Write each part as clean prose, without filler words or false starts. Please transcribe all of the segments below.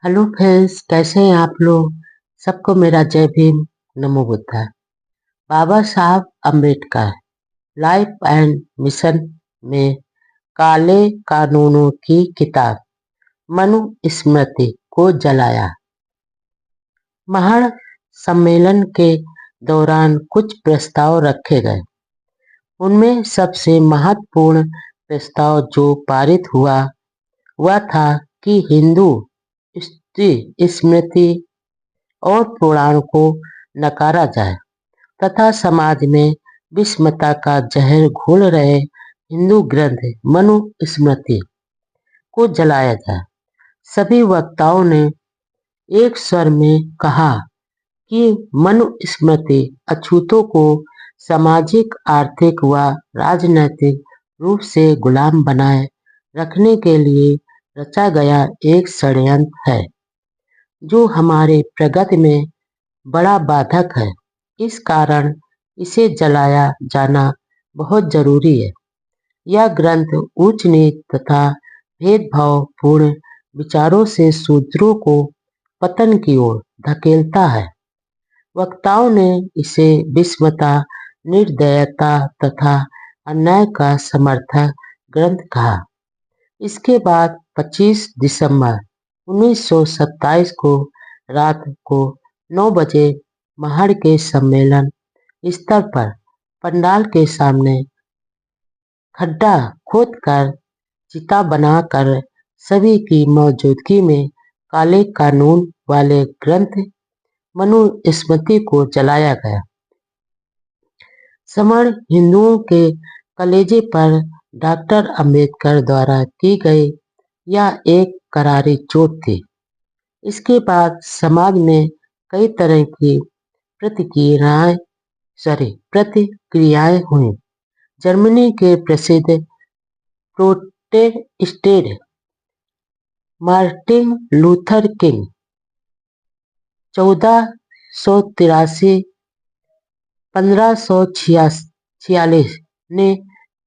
Hello friends, कैसे हैं आप लोग। सबको मेरा जय भीम, नमो बुद्धाय। बाबा Saheb Ambedkar life and mission में काले कानूनों की किताब मनु स्मृति को जलाया। महड़ सम्मेलन के दौरान कुछ प्रस्ताव रखे गए। उनमें सबसे महत्वपूर्ण प्रस्ताव जो पारित हुआ वह था कि हिंदू स्मृति और पुराण को नकारा जाए तथा समाज में विषमता का जहर घोल रहे हिंदू ग्रंथ मनु स्मृति को जलाया जाए। सभी वक्ताओं ने एक स्वर में कहा कि मनु स्मृति अछूतों को सामाजिक, आर्थिक व राजनैतिक रूप से गुलाम बनाए रखने के लिए रचा गया एक षड्यंत्र है जो हमारे प्रगति में बड़ा बाधक है। इस कारण इसे जलाया जाना बहुत जरूरी है। यह ग्रंथ उच्च नीच तथा भेदभावपूर्ण विचारों से शूद्रों को पतन की ओर धकेलता है। वक्ताओं ने इसे विषमता, निर्दयता तथा अन्याय का समर्थक ग्रंथ कहा। इसके बाद 25 दिसंबर 1927 को रात को 9 बजे महड़ के सम्मेलन स्थल पर पंडाल के सामने खड्डा खोदकर चिता बनाकर सभी की मौजूदगी में काले कानून वाले ग्रंथ मनु स्मृति को जलाया गया। समण हिंदुओं के कलेजे पर डॉक्टर अंबेडकर द्वारा की गई यह एक करारी चोट थी। इसके बाद समाज में कई तरह की प्रतिक्रियाएं हुई। जर्मनी के प्रसिद्ध प्रोटेस्टेंट मार्टिन लूथर किंग 1483-1546 ने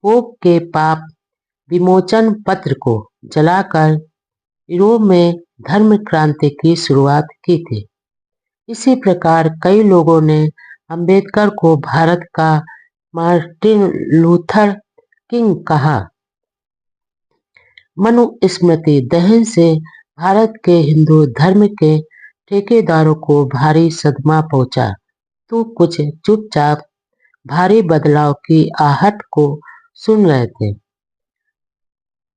पोप के पाप विमोचन पत्र को जलाकर यूरोप में धर्म क्रांति की शुरुआत की थी। इसी प्रकार कई लोगों ने अंबेडकर को भारत का मार्टिन लूथर किंग कहा। मनु स्मृति दहन से भारत के हिंदू धर्म के ठेकेदारों को भारी सदमा पहुंचा तो कुछ चुपचाप भारी बदलाव की आहट को सुन रहे थे।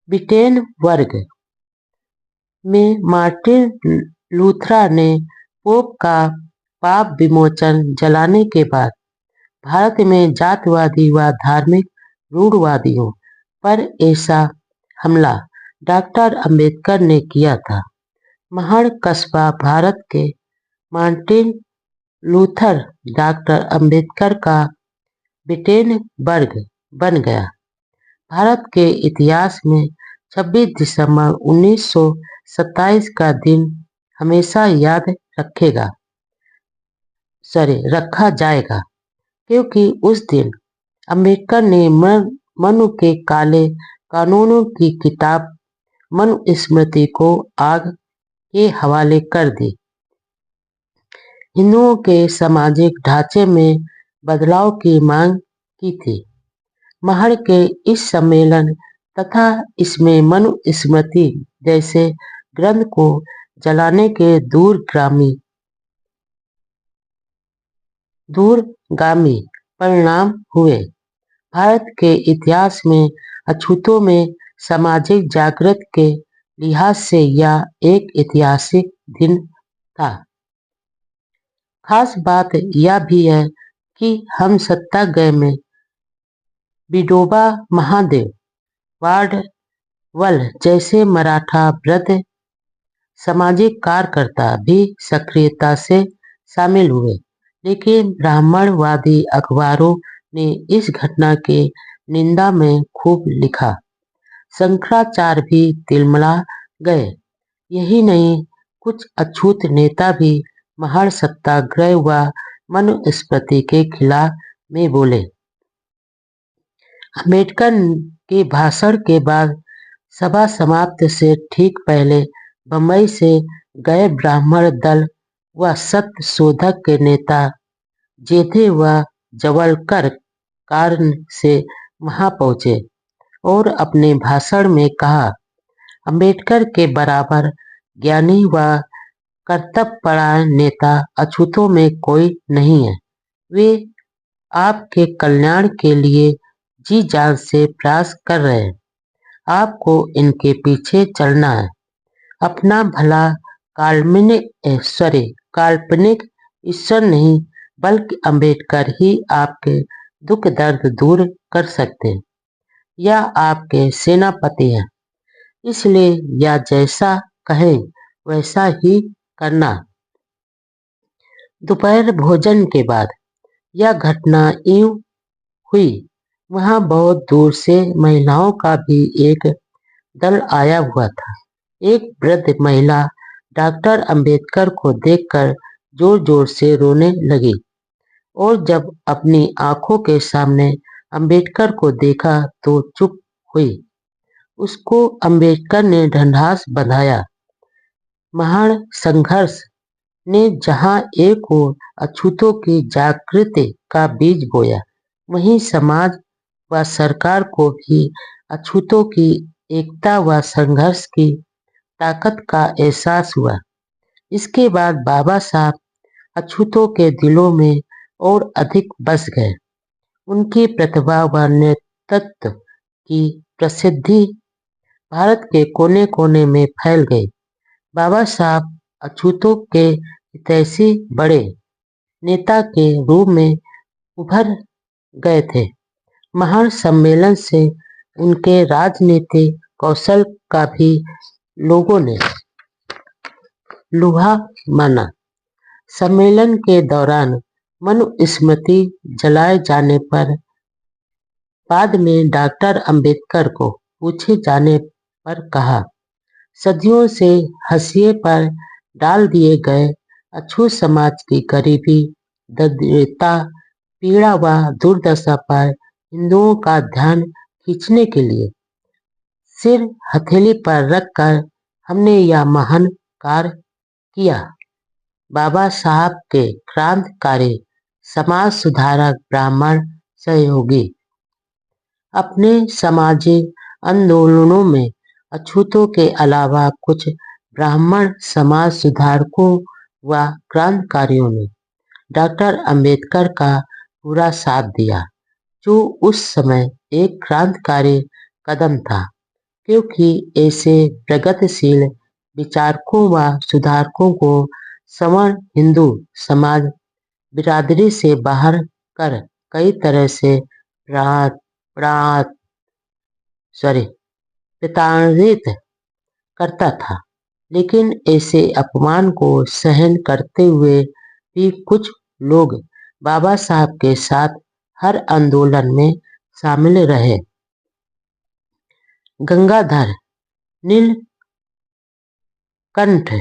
विटेनबर्ग में मार्टिन लूथर ने पोप का पाप विमोचन जलाने के बाद भारत में जातवादी व धार्मिक रूढ़वादियों पर ऐसा हमला डॉक्टर अंबेडकर ने किया था। महड़ कस्बा भारत के मार्टिन लूथर डॉक्टर अंबेडकर का विटेनबर्ग बन गया। भारत के इतिहास में 26 दिसंबर 1927 का दिन हमेशा याद रखा जाएगा क्योंकि उस दिन अंबेडकर ने मनु के काले कानूनों की किताब मनु स्मृति को आग के हवाले कर दी। हिंदुओं के सामाजिक ढांचे में बदलाव की मांग की थी। महड़ के इस सम्मेलन तथा इसमें मनु स्मृति जैसे ग्रंथ को जलाने के दूरगामी परिणाम हुए। भारत के इतिहास में अछूतों में सामाजिक जागृत के लिहाज से यह एक ऐतिहासिक दिन था। खास बात यह भी है कि हम सत्याग्रह में विठोबा महादेव वाडवल जैसे मराठा वृद्ध सामाजिक कार्यकर्ता भी सक्रियता से शामिल हुए, लेकिन ब्राह्मणवादी अखबारों ने इस घटना के निंदा में खूब लिखा। शंकराचार्य भी तिलमिला गए। यही नहीं, कुछ अछूत नेता भी महड़ सत्याग्रह व मनुस्मृति के खिलाफ में बोले। अंबेडकर के भाषण के बाद सभा समाप्ति से ठीक पहले बंबई से गए ब्राह्मण दल व सत्य शोधक के नेता जेठे व जवलकर कार से वहां पहुंचे और अपने भाषण में कहा, अंबेडकर के बराबर ज्ञानी व कर्तव्यपरायण नेता अछूतों में कोई नहीं है। वे आपके कल्याण के लिए जी जान से प्रयास कर रहे हैं। आपको इनके पीछे चलना है। अपना भला काल्पनिक ईश्वर नहीं बल्कि अंबेडकर ही आपके दुख दर्द दूर कर सकते हैं। या आपके सेनापति हैं, इसलिए या जैसा कहें वैसा ही करना। दोपहर भोजन के बाद यह घटना यूं हुई। वहां बहुत दूर से महिलाओं का भी एक दल आया हुआ था। एक वृद्ध महिला डॉक्टर अंबेडकर को देखकर जोर जोर से रोने लगी और जब अपनी आंखों के सामने अंबेडकर को देखा तो चुप हुई। उसको अंबेडकर ने ढंढास बंधाया। महान संघर्ष ने जहां एक ओर अछूतों की जागृति का बीज बोया, वहीं समाज व सरकार को भी अछूतों की एकता व संघर्ष की ताकत का एहसास हुआ। इसके बाद बाबा साहब अछूतों के दिलों में और अधिक बस गए। उनकी प्रतिभा व नेतृत्व की प्रसिद्धि भारत के कोने कोने में फैल गई। बाबा साहब अछूतों के हितैषी बड़े नेता के रूप में उभर गए थे। महान सम्मेलन से उनके राजनीतिक कौशल का भी लोगों ने लुहा माना। सम्मेलन के दौरान मनुस्मृति जलाए जाने पर बाद में डॉक्टर अंबेडकर को पूछे जाने पर कहा, सदियों से हाशिए पर डाल दिए गए अछूत समाज की गरीबी, दरिद्रता, पीड़ा व दुर्दशा पर हिंदुओं का ध्यान खींचने के लिए सिर हथेली पर रखकर हमने यह महान कार्य किया। बाबा साहब के क्रांतिकारी समाज सुधारक ब्राह्मण सहयोगी अपने सामाजिक आंदोलनों में अछूतों के अलावा कुछ ब्राह्मण समाज सुधारकों व क्रांतिकारियों ने डॉक्टर अंबेडकर का पूरा साथ दिया, जो उस समय एक क्रांतिकारी कदम था, क्योंकि ऐसे प्रगतिशील विचारकों व सुधारकों को सवर्ण हिंदू समाज बिरादरी से बाहर कर कई तरह से प्रा- प्रताड़ित करता था। लेकिन ऐसे अपमान को सहन करते हुए भी कुछ लोग बाबा साहब के साथ हर आंदोलन में शामिल रहे। गंगाधर, नीलकंठ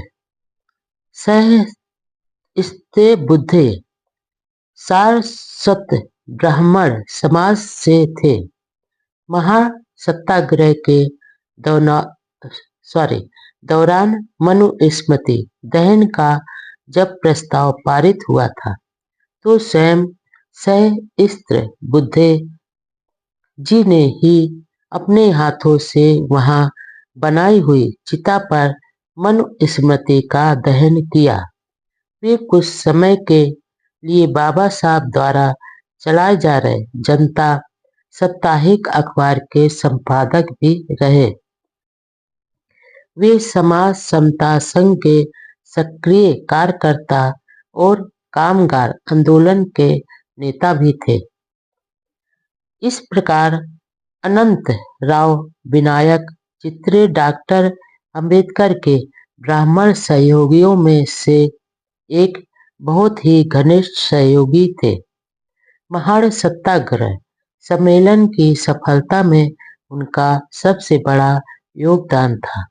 सहस्त्र बुद्धे सारस्वत ब्राह्मण समाज से थे। महासत्याग्रह के दौरान मनुस्मृति दहन का जब प्रस्ताव पारित हुआ था तो स्वयं सहस्त्र बुद्धे जी ने ही अपने हाथों से वहां बनाई हुई चिता पर मनुस्मृति का दहन किया। वे कुछ समय के लिए बाबा साहब द्वारा चलाए जा रहे जनता साप्ताहिक अखबार के संपादक भी रहे। वे समाज समता संघ के सक्रिय कार्यकर्ता और कामगार आंदोलन के नेता भी थे। इस प्रकार अनंत राव विनायक चित्रे डॉक्टर अंबेडकर के ब्राह्मण सहयोगियों में से एक बहुत ही घनिष्ठ सहयोगी थे। महान सत्याग्रह सम्मेलन की सफलता में उनका सबसे बड़ा योगदान था।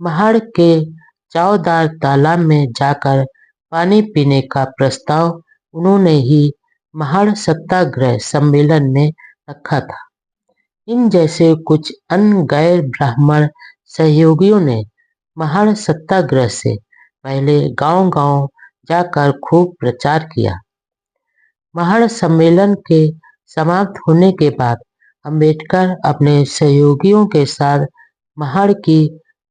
महाड़ के चावदार तालाब में जाकर पानी पीने का प्रस्ताव उन्होंने ही महाड़ सत्याग्रह सम्मेलन में रखा था। इन जैसे कुछ अन्य गैर ब्राह्मण सहयोगियों ने महाड़ सत्याग्रह से पहले गांव-गांव जाकर खूब प्रचार किया। महाड़ सम्मेलन के समाप्त होने के बाद अंबेडकर अपने सहयोगियों के साथ महाड़ की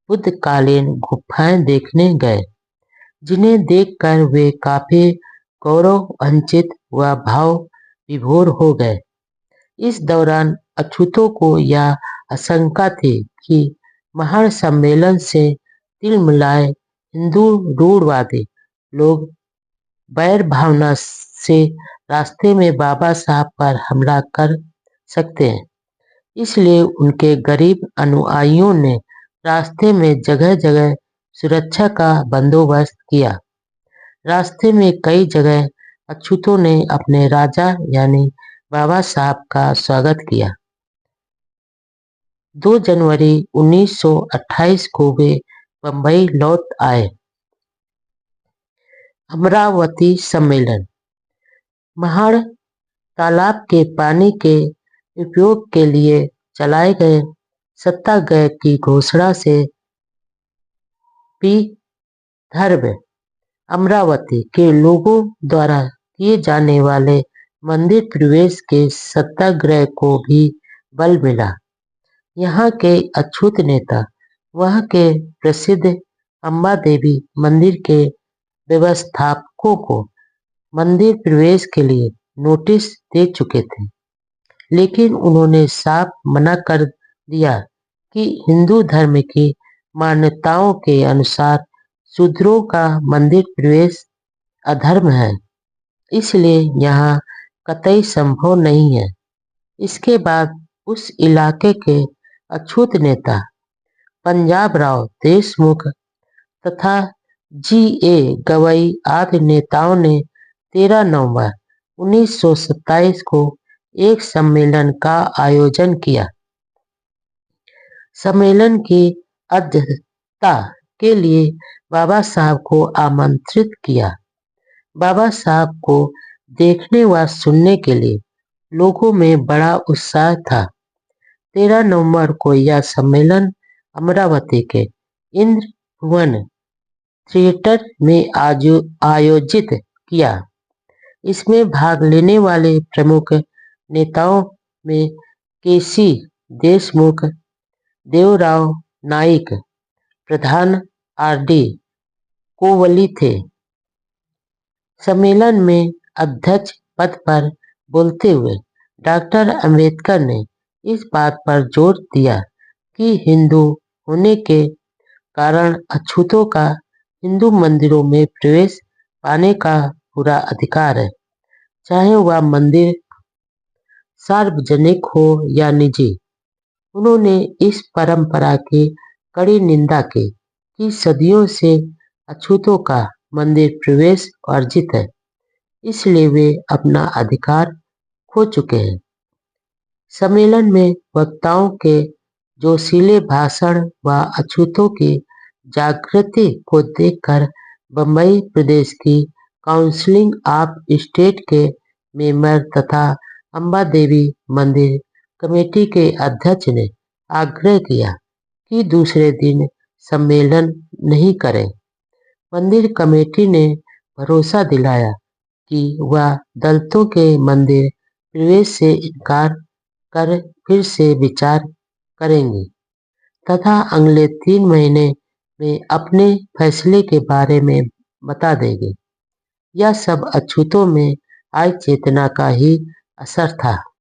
बुद्धकालीन गुफाएं देखने गए, जिन्हें देखकर वे काफी गौरवान्वित व भाव विभोर हो गए। इस दौरान अछूतों को यह आशंका थी कि महाड़ सम्मेलन से तिलमिलाए हिंदू रूढ़वादी लोग बैर भावना से रास्ते में बाबा साहब पर हमला कर सकते हैं। इसलिए उनके गरीब अनुयायियों ने रास्ते में जगह जगह सुरक्षा का बंदोबस्त किया। रास्ते में कई जगह अछूतों ने अपने राजा यानी बाबा साहब का स्वागत किया। 2 जनवरी 1928 को वे बंबई लौट आए। अमरावती सम्मेलन। महाड़ तालाब के पानी के उपयोग के लिए चलाए गए सत्याग्रह की घोषणा से विदर्भ अमरावती के लोगों द्वारा किए जाने वाले मंदिर प्रवेश के सत्याग्रह को भी बल मिला। यहाँ के अछूत नेता वहाँ के प्रसिद्ध अम्बा देवी मंदिर के व्यवस्थापकों को मंदिर प्रवेश के लिए नोटिस दे चुके थे, लेकिन उन्होंने साफ मना कर दिया कि हिंदू धर्म की मान्यताओं के अनुसार शूद्रों का मंदिर प्रवेश अधर्म है, इसलिए यहाँ कतई संभव नहीं है। इसके बाद उस इलाके के अछूत नेता पंजाबराव देशमुख तथा जी.ए. गवई आदि नेताओं ने 13 नवंबर 1927 को एक सम्मेलन का आयोजन किया। सम्मेलन की अध्यक्षता के लिए बाबा साहब को आमंत्रित किया। बाबा साहब को देखने व सुनने के लिए लोगों में बड़ा उत्साह था। 13 नवंबर को यह सम्मेलन अमरावती के इंद्र भुवन थिएटर में आयोजित किया। इसमें भाग लेने वाले प्रमुख नेताओं में के.सी. देशमुख, देवराव नाईक, प्रधान आर.डी. कोवली थे। सम्मेलन में अध्यक्ष पद पर बोलते हुए डॉक्टर अंबेडकर ने इस बात पर जोर दिया कि हिंदू होने के कारण अछूतों का हिंदू मंदिरों में प्रवेश पाने का पूरा अधिकार है, चाहे वह मंदिर सार्वजनिक हो या निजी। उन्होंने इस परंपरा की कड़ी निंदा की कि सदियों से अछूतों का मंदिर प्रवेश वर्जित है, इसलिए वे अपना अधिकार खो चुके हैं। सम्मेलन में वक्ताओं के जोशीले भाषण व अछूतों की जागृति को देखकर बम्बई प्रदेश की काउंसिल ऑफ स्टेट के मेंबर तथा अम्बा देवी मंदिर कमेटी के अध्यक्ष ने आग्रह किया कि दूसरे दिन सम्मेलन नहीं करें। मंदिर कमेटी ने भरोसा दिलाया कि वह दलितों के मंदिर प्रवेश से इनकार कर फिर से विचार करेंगी तथा अगले 3 महीने में अपने फैसले के बारे में बता देंगे। यह सब अछूतों में आई चेतना का ही असर था।